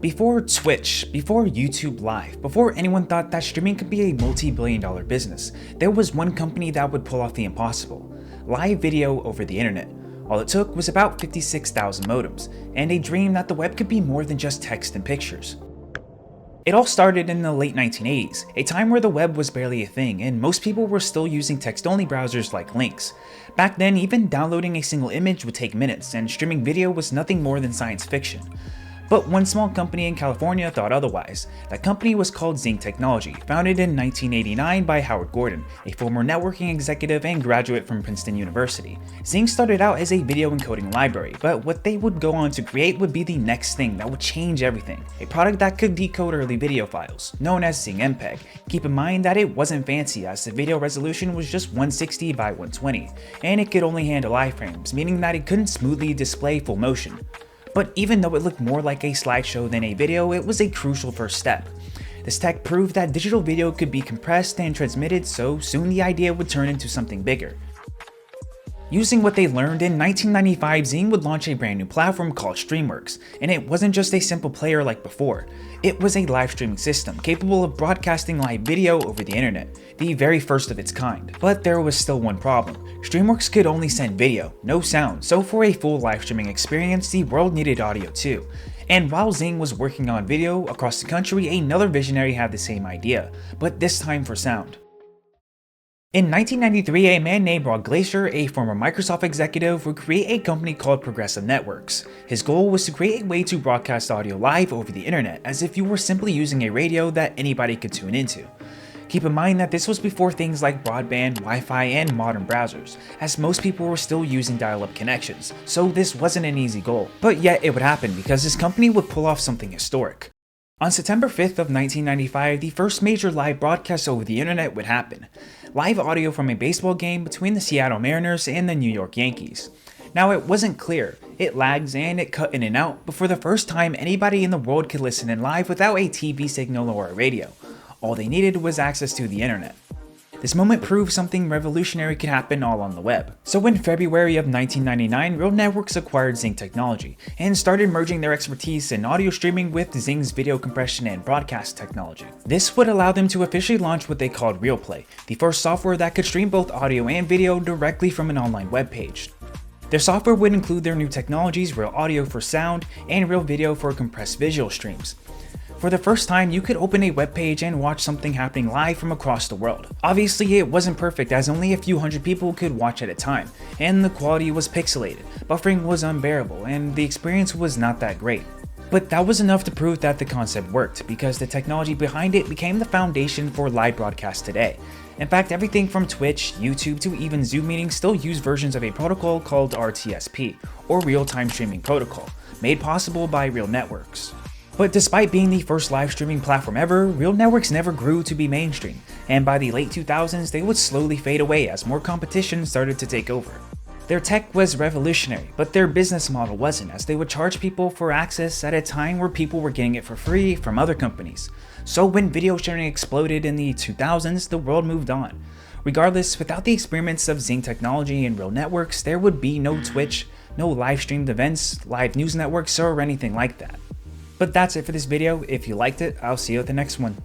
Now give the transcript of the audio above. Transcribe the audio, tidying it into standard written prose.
Before Twitch, before YouTube Live, before anyone thought that streaming could be a multi-billion-dollar business, there was one company that would pull off the impossible: live video over the internet. All it took was about 56,000 modems, and a dream that the web could be more than just text and pictures. It all started in the late 1980s, a time where the web was barely a thing and most people were still using text-only browsers like Lynx. Back then, even downloading a single image would take minutes, and streaming video was nothing more than science fiction. But one small company in California thought otherwise. That company was called Zing Technology, founded in 1989 by Howard Gordon, a former networking executive and graduate from Princeton University. Zing started out as a video encoding library, but what they would go on to create would be the next thing that would change everything: a product that could decode early video files, known as Zing MPEG. Keep in mind that it wasn't fancy, as the video resolution was just 160 by 120, and it could only handle iframes, meaning that it couldn't smoothly display full motion. But even though it looked more like a slideshow than a video, it was a crucial first step. This tech proved that digital video could be compressed and transmitted, so soon the idea would turn into something bigger. Using what they learned, in 1995, Zing would launch a brand new platform called Streamworks, and it wasn't just a simple player like before. It was a live streaming system capable of broadcasting live video over the internet, the very first of its kind. But there was still one problem: Streamworks could only send video, no sound, so for a full live streaming experience, the world needed audio too. And while Zing was working on video across the country, another visionary had the same idea, but this time for sound. In 1993, a man named Rod Glacier, a former Microsoft executive, would create a company called Progressive Networks. His goal was to create a way to broadcast audio live over the internet, as if you were simply using a radio that anybody could tune into. Keep in mind that this was before things like broadband, Wi-Fi, and modern browsers, as most people were still using dial-up connections, so this wasn't an easy goal. But yet it would happen, because his company would pull off something historic. On September 5th of 1995, the first major live broadcast over the internet would happen: live audio from a baseball game between the Seattle Mariners and the New York Yankees. Now, it wasn't clear, it lags and it cut in and out, but for the first time anybody in the world could listen in live without a TV signal or a radio. All they needed was access to the internet. This moment proved something revolutionary could happen all on the web. So in February of 1999, Real Networks acquired Zing Technology and started merging their expertise in audio streaming with Zing's video compression and broadcast technology. This would allow them to officially launch what they called RealPlay, the first software that could stream both audio and video directly from an online web page. Their software would include their new technologies: Real Audio for sound and Real Video for compressed visual streams. For the first time, you could open a web page and watch something happening live from across the world. Obviously, it wasn't perfect, as only a few hundred people could watch at a time, and the quality was pixelated, buffering was unbearable, and the experience was not that great. But that was enough to prove that the concept worked, because the technology behind it became the foundation for live broadcasts today. In fact, everything from Twitch, YouTube, to even Zoom meetings still use versions of a protocol called RTSP, or Real-Time Streaming Protocol, made possible by Real Networks. But despite being the first live streaming platform ever, Real Networks never grew to be mainstream, and by the late 2000s they would slowly fade away as more competition started to take over. Their tech was revolutionary, but their business model wasn't, as they would charge people for access at a time where people were getting it for free from other companies. So when video sharing exploded in the 2000s, the world moved on. Regardless, without the experiments of Zing Technology and Real Networks, there would be no Twitch, no live streamed events, live news networks, or anything like that. But that's it for this video. If you liked it, I'll see you at the next one.